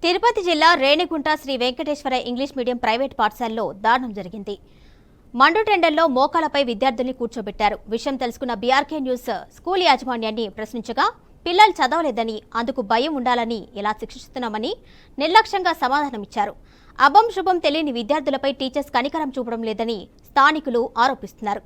తిరుపతి జిల్లా Renigunta Sri Venkateswara English medium private పాఠశాలలో దారుణం జరిగింది. మండుటెండల్లో మోకాలపై విద్యార్థుల్ని కూర్చోబెట్టారు. విషయం తెలుసుకున్న బీఆర్కే న్యూస్ స్కూల్ యాజమాన్యాన్ని ప్రశ్నించగా పిల్లలు చదవలేదని, అందుకు భయం ఉండాలని ఇలా శిక్షిస్తున్నామని నిర్లక్ష్యంగా సమాధానమిచ్చారు. అభం శుభం తెలియని విద్యార్థులపై టీచర్స్ కనికరం చూపడం లేదని స్థానికులు ఆరోపిస్తున్నారు.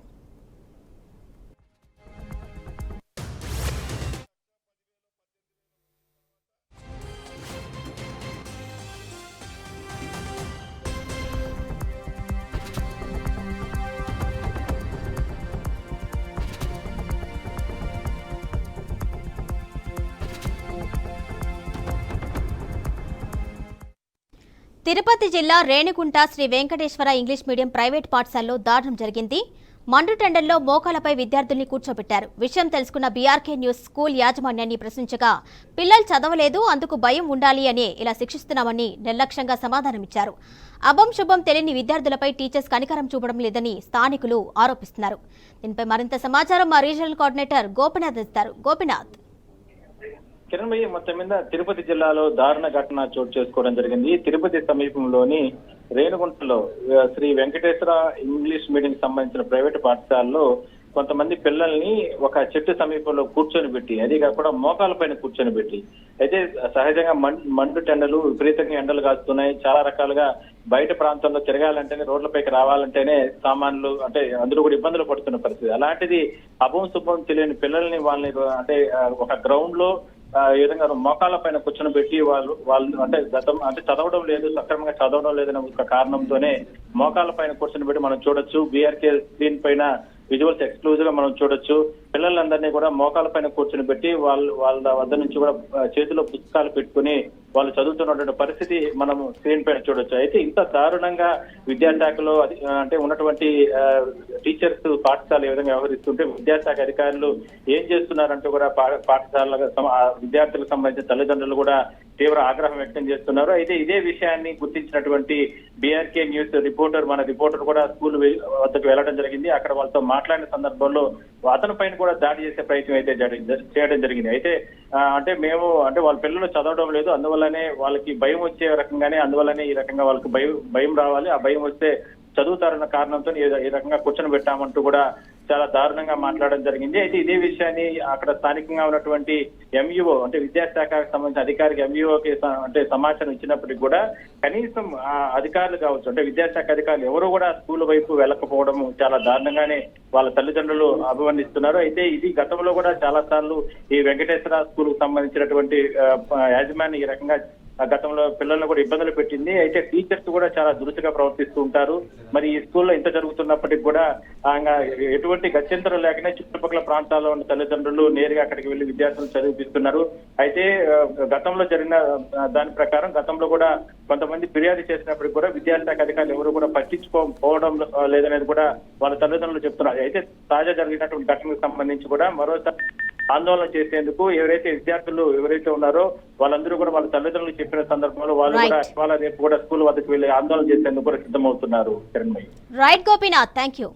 తిరుపతి జిల్లా Renigunta Sri Venkateswara English medium private పాఠశాలలో దారుణం జరిగింది. మండుటెండల్లో మోకాలపై విద్యార్థుల్ని కూర్చోబెట్టారు. విషయం తెలుసుకున్న బీఆర్కే న్యూస్ స్కూల్ యాజమాన్యాన్ని ప్రశ్నించగా పిల్లలు చదవలేదు, అందుకు భయం ఉండాలి అని ఇలా శిక్షిస్తున్నామని నిర్లక్ష్యంగా సమాధానమిచ్చారు. అభం శుభం తెలియని విద్యార్థులపై టీచర్స్ కనికరం చూపడం లేదని స్థానికులు ఆరోపిస్తున్నారు. దీనిపై మరింత సమాచారం మా రీజనల్ కోఆర్డినేటర్ గోపినాథ్ ఇస్తారు. గోపినాథ్, కిరణ్ భయ్య, మొత్తం మీద తిరుపతి జిల్లాలో దారుణ ఘటన చోటు చేసుకోవడం జరిగింది. తిరుపతి సమీపంలోని రేణుగుంటలో శ్రీ వెంకటేశ్వర ఇంగ్లీష్ మీడియం సంబంధించిన ప్రైవేటు పాఠశాలలో కొంతమంది పిల్లల్ని ఒక చెట్టు సమీపంలో కూర్చొని పెట్టి, అది కాకుండా మోకాల పైన కూర్చొని పెట్టి, అయితే సహజంగా మండు టెండలు విపరీతంగా ఎండలు కాస్తున్నాయి. చాలా రకాలుగా బయట ప్రాంతంలో తిరగాలంటేనే, రోడ్లపైకి రావాలంటేనే సామాన్లు అంటే అందరూ కూడా ఇబ్బందులు పడుతున్న పరిస్థితి. అలాంటిది అభం శుభం తెలియని పిల్లల్ని వాళ్ళని అంటే ఒక గ్రౌండ్ లో ఈ విధంగా మోకాళ్ళ పైన కూర్చొని పెట్టి వాళ్ళు అంటే చదవడం లేదు, సక్రమంగా చదవడం లేదనే ఒక కారణంతోనే మోకాళ్ళ పైన కూర్చొని పెట్టి మనం చూడొచ్చు. బీఆర్కే స్క్రీన్ పైన విజువల్స్ ఎక్స్క్లూజివ్ గా మనం చూడొచ్చు. పిల్లలందరినీ కూడా మోకాళ్ళ పైన కూర్చొని పెట్టి వాళ్ళ వద్ద నుంచి కూడా చేతిలో పుస్తకాలు పెట్టుకుని వాళ్ళు చదువుతున్నటువంటి పరిస్థితి మనం స్క్రీన్ పైన చూడొచ్చు. అయితే ఇంత దారుణంగా విద్యాశాఖలో అంటే ఉన్నటువంటి టీచర్స్ పాఠశాల ఏ విధంగా వ్యవహరిస్తుంటే విద్యాశాఖ అధికారులు ఏం చేస్తున్నారంటూ కూడా పాఠశాల విద్యార్థులకు సంబంధించిన తల్లిదండ్రులు కూడా తీవ్ర ఆగ్రహం వ్యక్తం చేస్తున్నారు. అయితే ఇదే విషయాన్ని గుర్తించినటువంటి బీఆర్కే న్యూస్ మన రిపోర్టర్ కూడా స్కూల్ వద్దకు వెళ్లడం జరిగింది. అక్కడ వాళ్ళతో మాట్లాడిన సందర్భంలో అతని పైన కూడా దాడి చేసే ప్రయత్నం అయితే చేయడం జరిగింది. అయితే అంటే వాళ్ళ పిల్లలు చదవడం లేదు, అందువల్లనే వాళ్ళకి భయం వచ్చే రకంగానే, అందువల్లనే ఈ రకంగా వాళ్ళకి భయం రావాలి, ఆ భయం వస్తే చదువుతారన్న కారణంతో ఈ రకంగా కూర్చొని పెట్టామంటూ కూడా చాలా దారుణంగా మాట్లాడడం జరిగింది. అయితే ఇదే విషయాన్ని అక్కడ స్థానికంగా ఉన్నటువంటి ఎంఈఓ అంటే విద్యాశాఖకు సంబంధించిన అధికారికి ఎంఈఓకి అంటే సమాచారం ఇచ్చినప్పటికీ కూడా కనీసం ఆ అధికారులు కావచ్చు, అంటే విద్యాశాఖ అధికారులు ఎవరు కూడా స్కూల్ వైపు వెళ్ళకపోవడం చాలా దారుణంగానే వాళ్ళ తల్లిదండ్రులు అభివర్ణిస్తున్నారు. అయితే ఇది గతంలో కూడా చాలా సార్లు ఈ వెంకటేశ్వర స్కూల్ కు సంబంధించినటువంటి యాజమాన్యం ఈ రకంగా గతంలో పిల్లలను కూడా ఇబ్బందులు పెట్టింది. అయితే టీచర్స్ కూడా చాలా దురుసుగా ప్రవర్తిస్తూ ఉంటారు. మరి ఈ స్కూల్లో ఇంత జరుగుతున్నప్పటికీ కూడా ఎటువంటి గత్యంతరం లేకనే చుట్టుపక్కల ప్రాంతాల్లో ఉన్న తల్లిదండ్రులు నేరుగా అక్కడికి వెళ్లి విద్యార్థులను చదివిపిస్తున్నారు. అయితే గతంలో జరిగిన దాని ప్రకారం గతంలో కూడా కొంతమంది ఫిర్యాదు చేసినప్పటికీ కూడా విద్యాశాఖ అధికారులు ఎవరు కూడా పట్టించుకోకపోవడం లేదనేది కూడా వాళ్ళ తల్లిదండ్రులు చెప్తున్నారు. అయితే తాజా జరిగినటువంటి ఘటనకు సంబంధించి కూడా మరోసారి ఆందోళన చేసేందుకు విద్యార్థులు ఎవరైతే ఉన్నారో వాళ్ళందరూ కూడా వాళ్ళ తల్లిదండ్రులు చెప్పిన సందర్భంలో వాళ్ళు కూడా ఇవాళ రేపు కూడా స్కూల్ వద్దకు వెళ్లి ఆందోళన చేసేందుకు కూడా సిద్ధమవుతున్నారు. Kiran bhai. Right Gopinath, thank you.